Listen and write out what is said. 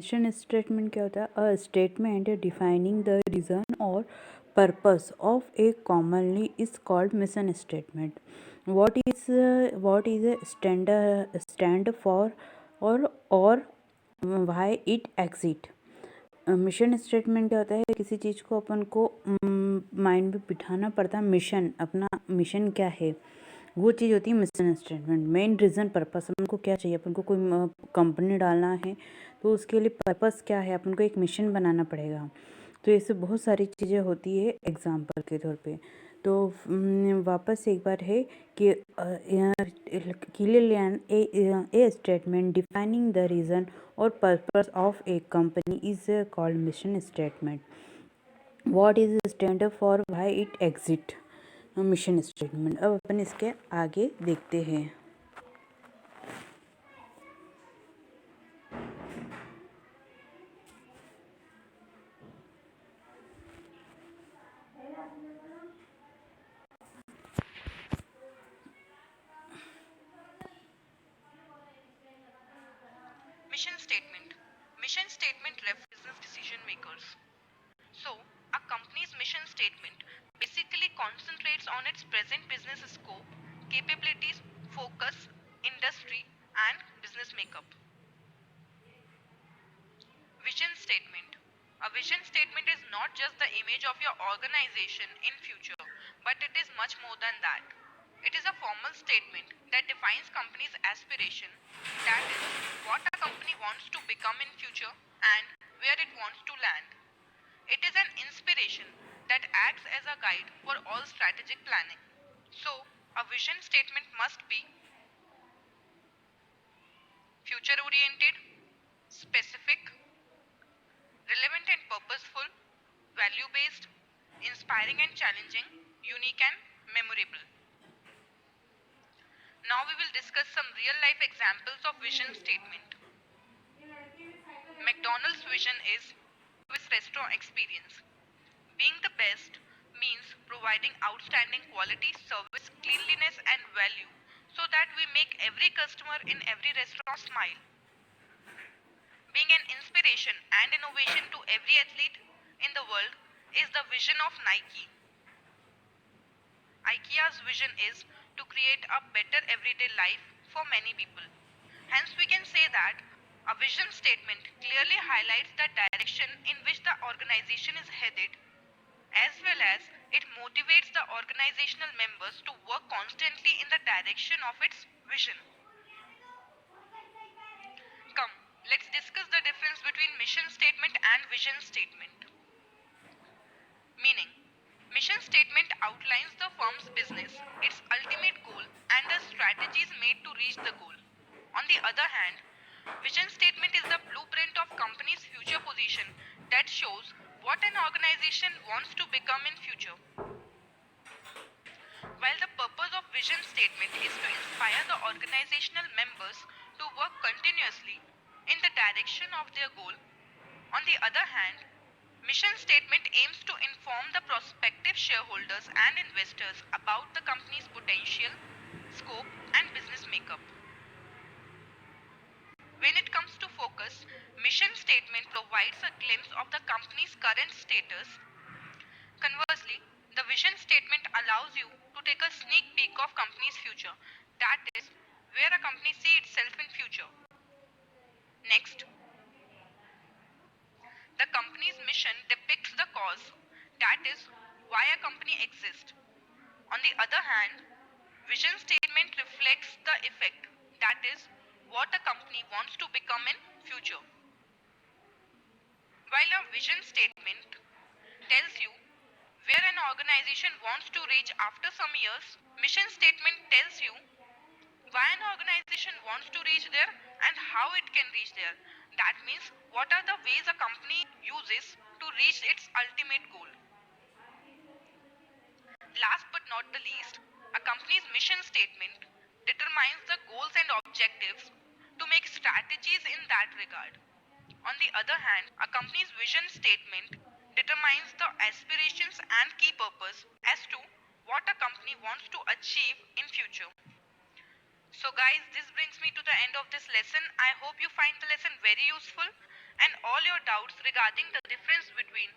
Mission statement क्या होता है? A statement defining the reason और purpose of a commonly is called mission statement. What is a stand for or why it exist. Mission statement क्या होता है? किसी चीज़ को अपन को माइंड में बिठाना पड़ता है. मिशन, अपना मिशन क्या है, वो चीज़ होती है mission statement. Main reason, purpose, अपन को क्या चाहिए. अपन को कोई कंपनी डालना है तो उसके लिए पर्पस क्या है, अपन को एक मिशन बनाना पड़ेगा. तो ऐसे बहुत सारी चीज़ें होती है एग्जाम्पल के तौर पे. तो वापस एक बार है कि clearly a statement defining the reason और purpose of a company is called mission statement. What is stand for, why it exist. Mission statement. अब अपन इसके आगे देखते हैं. Mission statement. Mission statement represents decision makers. So, a company's mission statement basically concentrates on its present business scope, capabilities, focus, industry, and business makeup. Vision statement. A vision statement is not just the image of your organization in future, but it is much more than that. It is a formal statement that defines company's aspiration, that is, what a company wants to become in future and where it wants to land. It is an inspiration that acts as a guide for all strategic planning. So, a vision statement must be future oriented, specific, relevant and purposeful, value based, inspiring and challenging, unique and memorable. Now we will discuss some real life examples of vision statement. McDonald's vision is Swiss restaurant experience. Being the best means providing outstanding quality, service, cleanliness and value so that we make every customer in every restaurant smile. Being an inspiration and innovation to every athlete in the world is the vision of Nike. IKEA's vision is to create a better everyday life for many people. Hence, we can say that a vision statement clearly highlights the direction in which the organization is headed, as well as it motivates the organizational members to work constantly in the direction of its vision. Come, let's discuss the difference between mission statement and vision statement. Meaning, mission statement outlines the firm's business, its ultimate goal, and the strategies made to reach the goal. On the other hand, vision statement is the blueprint of company's future position that shows what an organization wants to become in future. While the purpose of vision statement is to inspire the organizational members to work continuously in the direction of their goal, on the other hand, mission statement aims to inform the prospective shareholders and investors about the company's potential, scope, and business makeup. When it comes to focus, mission statement provides a glimpse of the company's current status. Conversely, the vision statement allows you to take a sneak peek of company's future. That is, where a company sees itself in future. Next, the company's mission depicts the cause. That is, why a company exists. On the other hand, vision statement reflects the effect. That is, what a company wants to become in future. While a vision statement tells you where an organization wants to reach after some years, mission statement tells you why an organization wants to reach there and how it can reach there. That means what are the ways a company uses to reach its ultimate goal. Last but not the least, a company's mission statement determines the goals and objectives to make strategies in that regard. On the other hand, a company's vision statement determines the aspirations and key purpose as to what a company wants to achieve in future. So guys, this brings me to the end of this lesson. I hope you find the lesson very useful, and your doubts regarding the difference between